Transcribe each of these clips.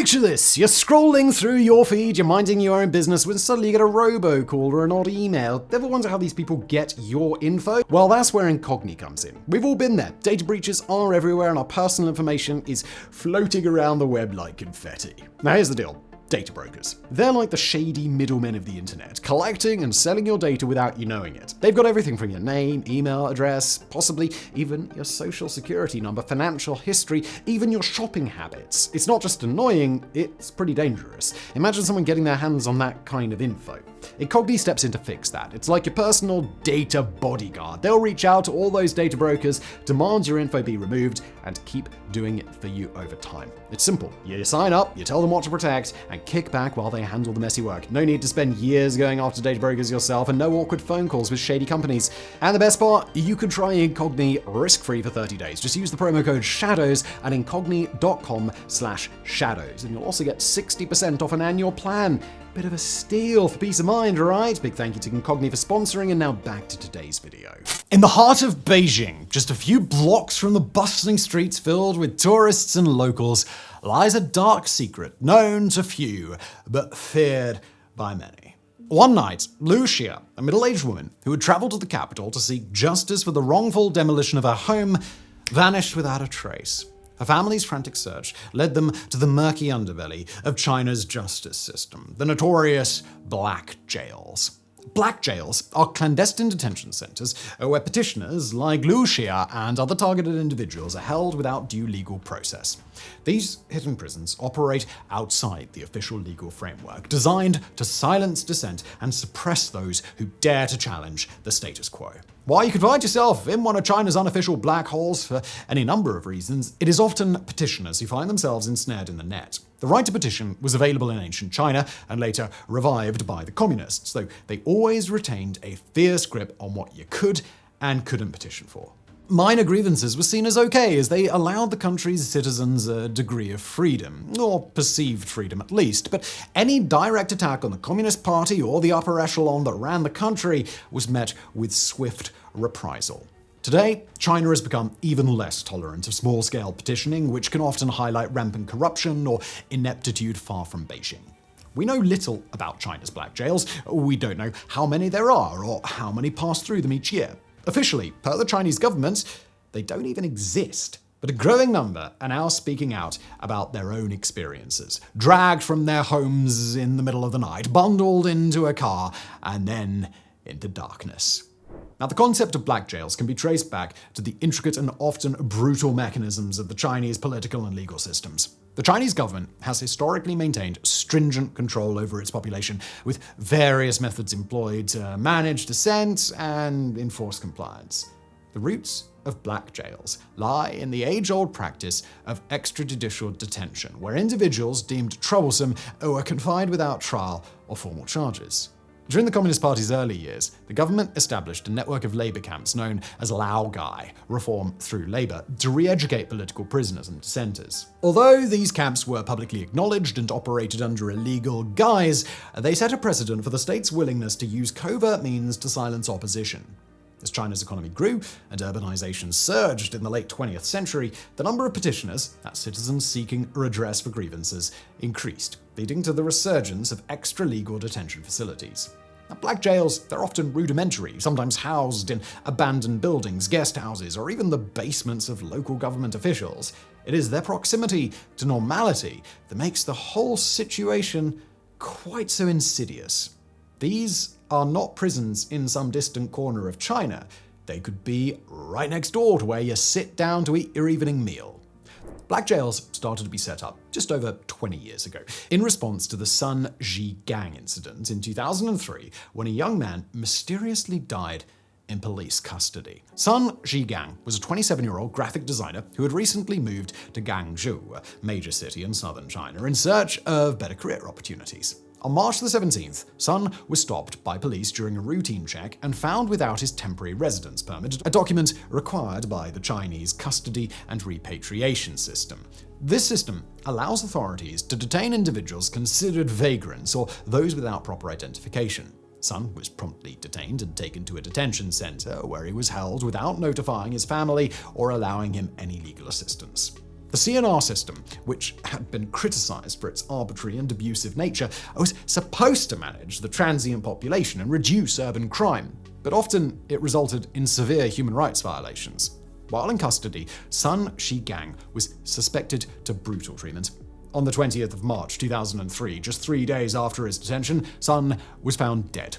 Picture this, you're scrolling through your feed, you're minding your own business, when suddenly you get a robocall or an odd email. Ever wonder how these people get your info? Well, that's where Incogni comes in. We've all been there. Data breaches are everywhere and our personal information is floating around the web like confetti. Now here's the deal. Data brokers. They're like the shady middlemen of the internet, collecting and selling your data without you knowing it. They've got everything from your name, email address, possibly even your social security number, financial history, even your shopping habits. It's not just annoying, it's pretty dangerous. Imagine someone getting their hands on that kind of info. Incogni steps in to fix that. It's like your personal data bodyguard. They'll reach out to all those data brokers, demand your info be removed, and keep doing it for you over time. It's simple. You sign up, you tell them what to protect, and kick back while they handle the messy work. No need to spend years going after data brokers yourself, and no awkward phone calls with shady companies. And the best part, you can try Incogni risk-free for 30 days. Just use the promo code SHADOWS at incogni.com/shadows, and you'll also get 60% off an annual plan. Bit of a steal for peace of mind, right? Big thank you to Incogni for sponsoring, and now back to today's video. In the heart of Beijing, just a few blocks from the bustling streets filled with tourists and locals, lies a dark secret known to few, but feared by many. One night, Lu Xia, a middle-aged woman who had traveled to the capital to seek justice for the wrongful demolition of her home, vanished without a trace. Her family's frantic search led them to the murky underbelly of China's justice system, the notorious black jails. Black jails are clandestine detention centers where petitioners like Lu Xia and other targeted individuals are held without due legal process. These hidden prisons operate outside the official legal framework, designed to silence dissent and suppress those who dare to challenge the status quo. While you could find yourself in one of China's unofficial black holes for any number of reasons, it is often petitioners who find themselves ensnared in the net. The right to petition was available in ancient China and later revived by the communists, though they always retained a fierce grip on what you could and couldn't petition for. Minor grievances were seen as okay, as they allowed the country's citizens a degree of freedom, or perceived freedom at least, but any direct attack on the Communist Party or the upper echelon that ran the country was met with swift reprisal. Today, China has become even less tolerant of small-scale petitioning, which can often highlight rampant corruption or ineptitude far from Beijing. We know little about China's black jails. We don't know how many there are or how many pass through them each year. Officially, per the Chinese government, they don't even exist. But a growing number are now speaking out about their own experiences, dragged from their homes in the middle of the night, bundled into a car, and then into darkness. Now, the concept of black jails can be traced back to the intricate and often brutal mechanisms of the Chinese political and legal systems. The Chinese government has historically maintained stringent control over its population, with various methods employed to manage dissent and enforce compliance. The roots of black jails lie in the age-old practice of extrajudicial detention, where individuals deemed troublesome were confined without trial or formal charges. During the Communist Party's early years, the government established a network of labor camps known as Laogai, reform through labor, to re-educate political prisoners and dissenters. Although these camps were publicly acknowledged and operated under a legal guise, they set a precedent for the state's willingness to use covert means to silence opposition. As China's economy grew and urbanization surged in the late 20th century, the number of petitioners, that's citizens seeking redress for grievances, increased, leading to the resurgence of extra-legal detention facilities. Now, black jails, they're often rudimentary, sometimes housed in abandoned buildings, guest houses, or even the basements of local government officials. It is their proximity to normality that makes the whole situation quite so insidious. These are not prisons in some distant corner of China. They could be right next door to where you sit down to eat your evening meal. Black jails started to be set up just over 20 years ago, in response to the Sun Zhigang incident in 2003, when a young man mysteriously died in police custody. Sun Zhigang was a 27-year-old graphic designer who had recently moved to Guangzhou, a major city in southern China, in search of better career opportunities. On March the 17th, Sun was stopped by police during a routine check and found without his temporary residence permit, a document required by the Chinese custody and repatriation system. This system allows authorities to detain individuals considered vagrants or those without proper identification. Sun was promptly detained and taken to a detention center where he was held without notifying his family or allowing him any legal assistance. The CNR system, which had been criticized for its arbitrary and abusive nature, was supposed to manage the transient population and reduce urban crime, but often it resulted in severe human rights violations. While in custody, Sun Zhigang was suspected of brutal treatment. On the 20th of March 2003, just 3 days after his detention, Sun was found dead.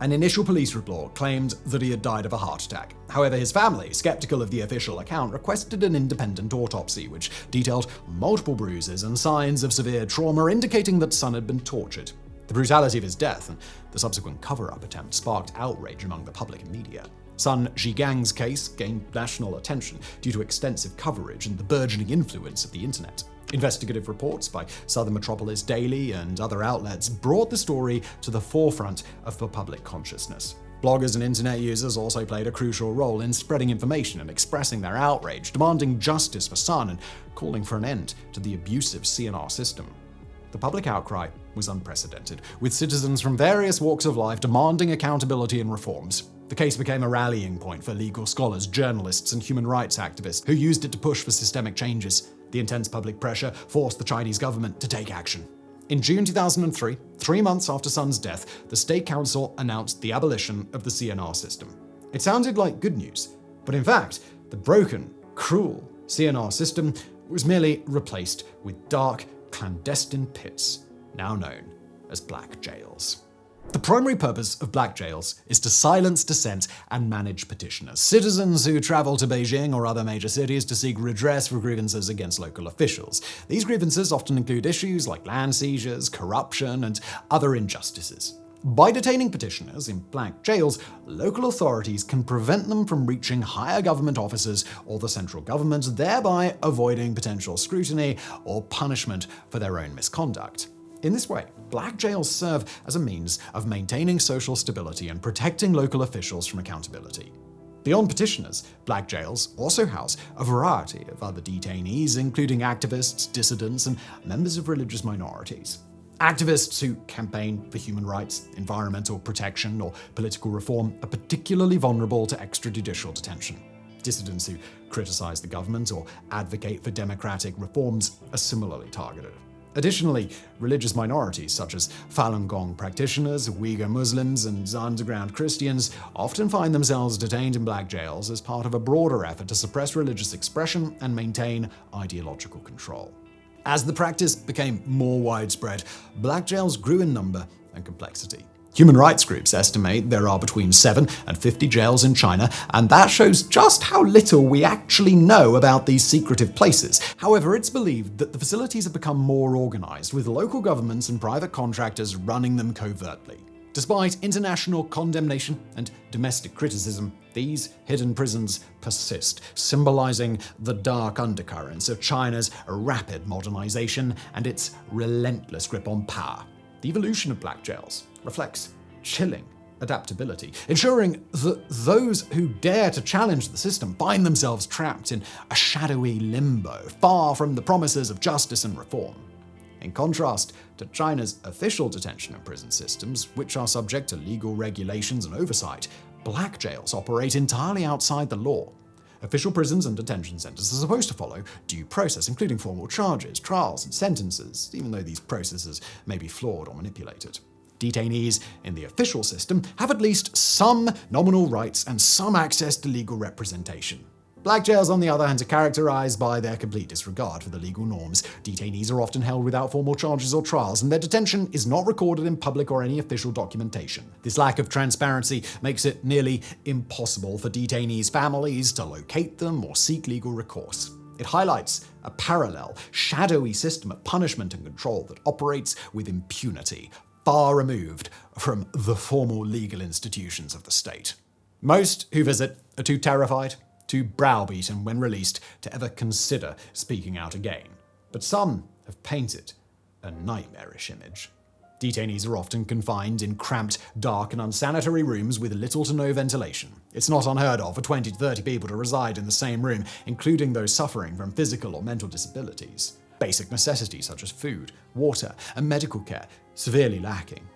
An initial police report claimed that he had died of a heart attack. However, his family, skeptical of the official account, requested an independent autopsy, which detailed multiple bruises and signs of severe trauma, indicating that Sun had been tortured. The brutality of his death and the subsequent cover-up attempt sparked outrage among the public and media. Sun Zhigang's case gained national attention due to extensive coverage and the burgeoning influence of the internet. Investigative reports by Southern Metropolis Daily and other outlets brought the story to the forefront of the public consciousness. Bloggers and internet users also played a crucial role in spreading information and expressing their outrage, demanding justice for Sun and calling for an end to the abusive CNR system. The public outcry was unprecedented, with citizens from various walks of life demanding accountability and reforms. The case became a rallying point for legal scholars, journalists, and human rights activists who used it to push for systemic changes. The intense public pressure forced the Chinese government to take action. In June 2003, 3 months after Sun's death, the State Council announced the abolition of the CNR system. It sounded like good news, but in fact, the broken, cruel CNR system was merely replaced with dark, clandestine pits, now known as black jails. The primary purpose of black jails is to silence dissent and manage petitioners, citizens who travel to Beijing or other major cities to seek redress for grievances against local officials. These grievances often include issues like land seizures, corruption, and other injustices. By detaining petitioners in black jails, local authorities can prevent them from reaching higher government officers or the central government, thereby avoiding potential scrutiny or punishment for their own misconduct. In this way, black jails serve as a means of maintaining social stability and protecting local officials from accountability. Beyond petitioners, black jails also house a variety of other detainees, including activists, dissidents, and members of religious minorities. Activists who campaign for human rights, environmental protection, or political reform are particularly vulnerable to extrajudicial detention. Dissidents who criticize the government or advocate for democratic reforms are similarly targeted. Additionally, religious minorities such as Falun Gong practitioners, Uyghur Muslims, and underground Christians often find themselves detained in black jails as part of a broader effort to suppress religious expression and maintain ideological control. As the practice became more widespread, black jails grew in number and complexity. Human rights groups estimate there are between 7 and 50 jails in China, and that shows just how little we actually know about these secretive places. However, it's believed that the facilities have become more organized, with local governments and private contractors running them covertly. Despite international condemnation and domestic criticism, these hidden prisons persist, symbolizing the dark undercurrents of China's rapid modernization and its relentless grip on power. The evolution of black jails reflects chilling adaptability, ensuring that those who dare to challenge the system find themselves trapped in a shadowy limbo, far from the promises of justice and reform. In contrast to China's official detention and prison systems, which are subject to legal regulations and oversight, black jails operate entirely outside the law. Official prisons and detention centers are supposed to follow due process, including formal charges, trials, and sentences, even though these processes may be flawed or manipulated. Detainees in the official system have at least some nominal rights and some access to legal representation. Black jails, on the other hand, are characterized by their complete disregard for the legal norms. Detainees are often held without formal charges or trials, and their detention is not recorded in public or any official documentation. This lack of transparency makes it nearly impossible for detainees' families to locate them or seek legal recourse. It highlights a parallel, shadowy system of punishment and control that operates with impunity, far removed from the formal legal institutions of the state. Most who visit are too terrified, too browbeaten when released to ever consider speaking out again. But some have painted a nightmarish image. Detainees are often confined in cramped, dark, and unsanitary rooms with little to no ventilation. It's not unheard of for 20 to 30 people to reside in the same room, including those suffering from physical or mental disabilities. Basic necessities such as food, water, and medical care severely lacking.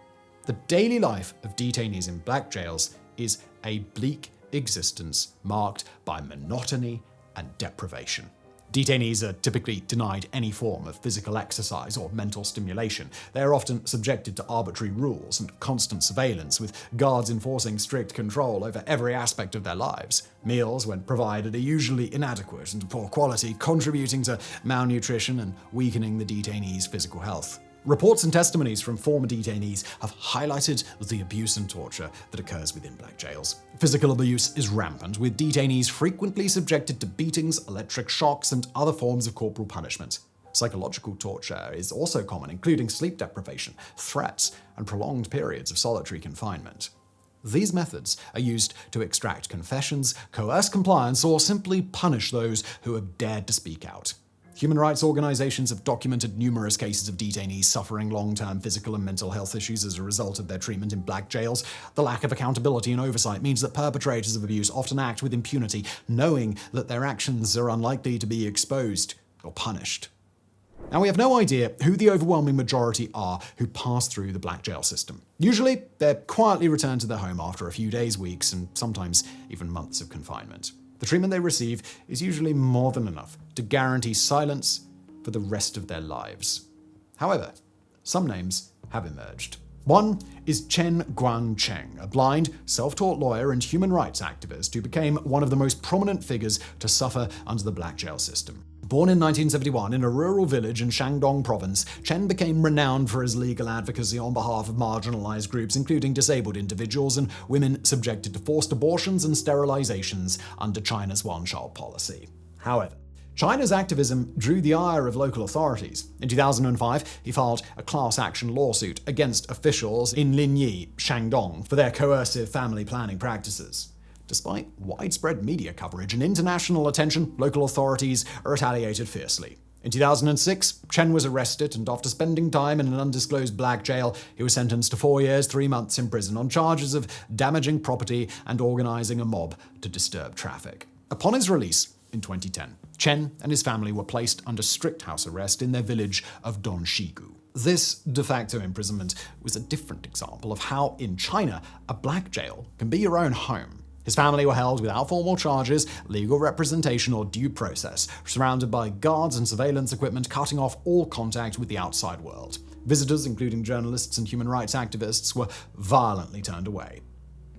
The daily life of detainees in black jails is a bleak existence marked by monotony and deprivation. Detainees are typically denied any form of physical exercise or mental stimulation. They are often subjected to arbitrary rules and constant surveillance, with guards enforcing strict control over every aspect of their lives. Meals, when provided, are usually inadequate and of poor quality, contributing to malnutrition and weakening the detainees' physical health. Reports and testimonies from former detainees have highlighted the abuse and torture that occurs within black jails. Physical abuse is rampant, with detainees frequently subjected to beatings, electric shocks, and other forms of corporal punishment. Psychological torture is also common, including sleep deprivation, threats, and prolonged periods of solitary confinement. These methods are used to extract confessions, coerce compliance, or simply punish those who have dared to speak out. Human rights organizations have documented numerous cases of detainees suffering long-term physical and mental health issues as a result of their treatment in black jails. The lack of accountability and oversight means that perpetrators of abuse often act with impunity, knowing that their actions are unlikely to be exposed or punished. Now, we have no idea who the overwhelming majority are who pass through the black jail system. Usually, they're quietly returned to their home after a few days, weeks, and sometimes even months of confinement. The treatment they receive is usually more than enough to guarantee silence for the rest of their lives. However, some names have emerged. One is Chen Guangcheng, a blind, self-taught lawyer and human rights activist who became one of the most prominent figures to suffer under the black jail system. Born in 1971 in a rural village in Shandong province, Chen became renowned for his legal advocacy on behalf of marginalized groups, including disabled individuals and women subjected to forced abortions and sterilizations under China's one-child policy. However, China's activism drew the ire of local authorities. In 2005, he filed a class action lawsuit against officials in Linyi, Shandong, for their coercive family planning practices. Despite widespread media coverage and international attention, local authorities retaliated fiercely. In 2006, Chen was arrested, and after spending time in an undisclosed black jail, he was sentenced to 4 years, 3 months in prison on charges of damaging property and organizing a mob to disturb traffic. Upon his release in 2010, Chen and his family were placed under strict house arrest in their village of Donshigu. This de facto imprisonment was a different example of how, in China, a black jail can be your own home. His family were held without formal charges, legal representation, or due process, surrounded by guards and surveillance equipment, cutting off all contact with the outside world. Visitors, including journalists and human rights activists, were violently turned away.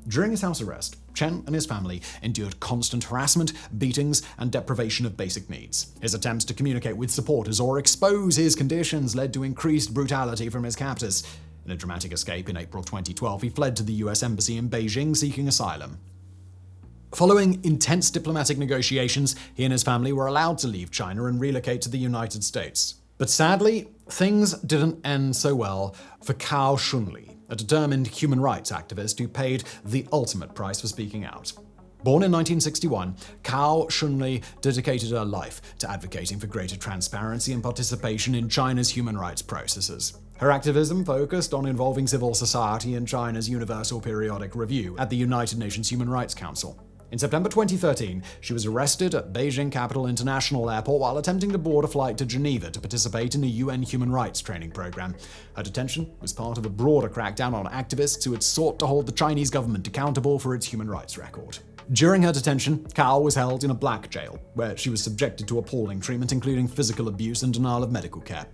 During his house arrest, Chen and his family endured constant harassment, beatings, and deprivation of basic needs. His attempts to communicate with supporters or expose his conditions led to increased brutality from his captors. In a dramatic escape in April 2012, he fled to the US Embassy in Beijing seeking asylum. Following intense diplomatic negotiations, he and his family were allowed to leave China and relocate to the United States. But sadly, things didn't end so well for Cao Shunli, a determined human rights activist who paid the ultimate price for speaking out. Born in 1961, Cao Shunli dedicated her life to advocating for greater transparency and participation in China's human rights processes. Her activism focused on involving civil society in China's Universal Periodic Review at the United Nations Human Rights Council. In September 2013, she was arrested at Beijing Capital International Airport while attempting to board a flight to Geneva to participate in a UN human rights training program. Her detention was part of a broader crackdown on activists who had sought to hold the Chinese government accountable for its human rights record. During her detention, Cao was held in a black jail, where she was subjected to appalling treatment, including physical abuse and denial of medical care.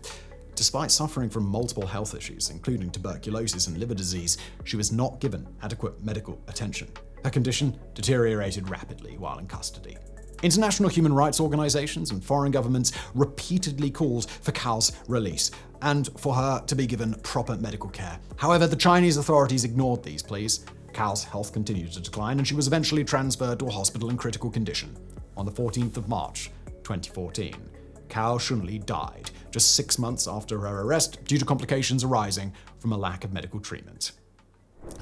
Despite suffering from multiple health issues, including tuberculosis and liver disease, she was not given adequate medical attention. Her condition deteriorated rapidly while in custody. International human rights organizations and foreign governments repeatedly called for Cao's release and for her to be given proper medical care. However, the Chinese authorities ignored these pleas. Cao's health continued to decline, and she was eventually transferred to a hospital in critical condition. On the 14th of March, 2014, Cao Shunli died just 6 months after her arrest due to complications arising from a lack of medical treatment.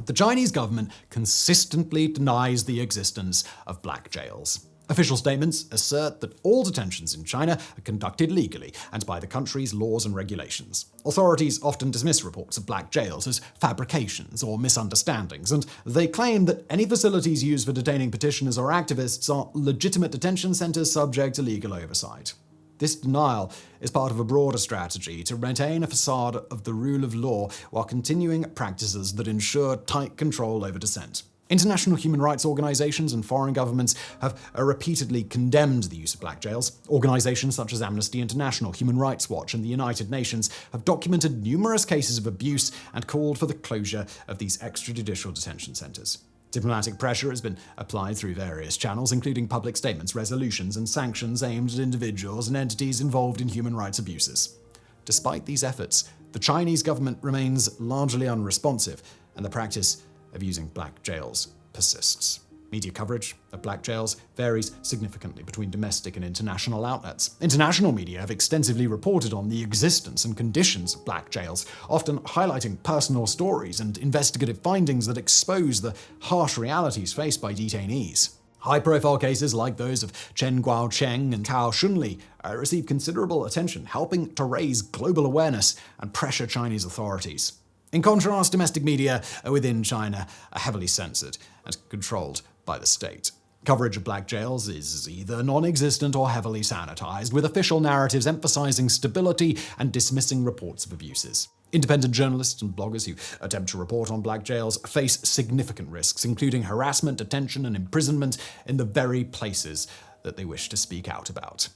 The Chinese government consistently denies the existence of black jails. Official statements assert that all detentions in China are conducted legally and by the country's laws and regulations. Authorities often dismiss reports of black jails as fabrications or misunderstandings, and they claim that any facilities used for detaining petitioners or activists are legitimate detention centers subject to legal oversight. This denial is part of a broader strategy to maintain a facade of the rule of law while continuing practices that ensure tight control over dissent. International human rights organizations and foreign governments have repeatedly condemned the use of black jails. Organizations such as Amnesty International, Human Rights Watch, and the United Nations have documented numerous cases of abuse and called for the closure of these extrajudicial detention centers. Diplomatic pressure has been applied through various channels, including public statements, resolutions, and sanctions aimed at individuals and entities involved in human rights abuses. Despite these efforts, the Chinese government remains largely unresponsive, and the practice of using black jails persists. Media coverage of black jails varies significantly between domestic and international outlets. International media have extensively reported on the existence and conditions of black jails, often highlighting personal stories and investigative findings that expose the harsh realities faced by detainees. High-profile cases like those of Chen Guocheng and Cao Shunli receive considerable attention, helping to raise global awareness and pressure Chinese authorities. In contrast, domestic media within China are heavily censored and controlled by the state. Coverage of black jails is either non-existent or heavily sanitized, with official narratives emphasizing stability and dismissing reports of abuses. Independent journalists and bloggers who attempt to report on black jails face significant risks, including harassment, detention, and imprisonment in the very places that they wish to speak out about.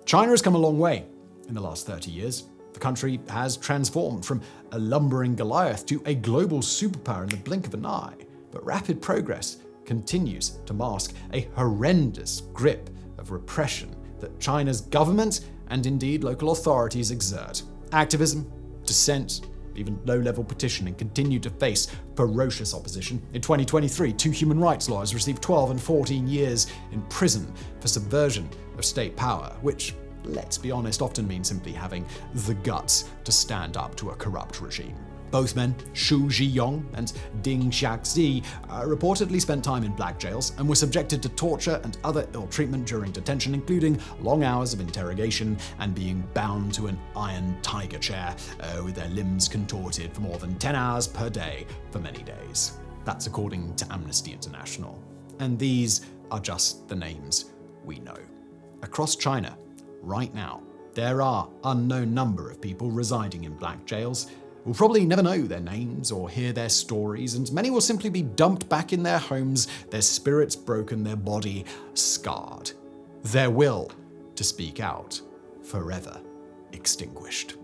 China has come a long way in the last 30 years. The country has transformed from a lumbering Goliath to a global superpower in the blink of an eye. But rapid progress continues to mask a horrendous grip of repression that China's government and indeed local authorities exert. Activism, dissent, even low-level petitioning continue to face ferocious opposition. In 2023, 2 human rights lawyers received 12 and 14 years in prison for subversion of state power, which, let's be honest, often means simply having the guts to stand up to a corrupt regime. Both men, Xu Zhiyong and Ding Xiaxi, reportedly spent time in black jails and were subjected to torture and other ill treatment during detention, including long hours of interrogation and being bound to an iron tiger chair with their limbs contorted for more than 10 hours per day for many days. That's according to Amnesty International. And these are just the names we know. Across China, right now, there are unknown number of people residing in black jails. We'll probably never know their names or hear their stories, and many will simply be dumped back in their homes, their spirits broken, their body scarred. Their will to speak out forever extinguished.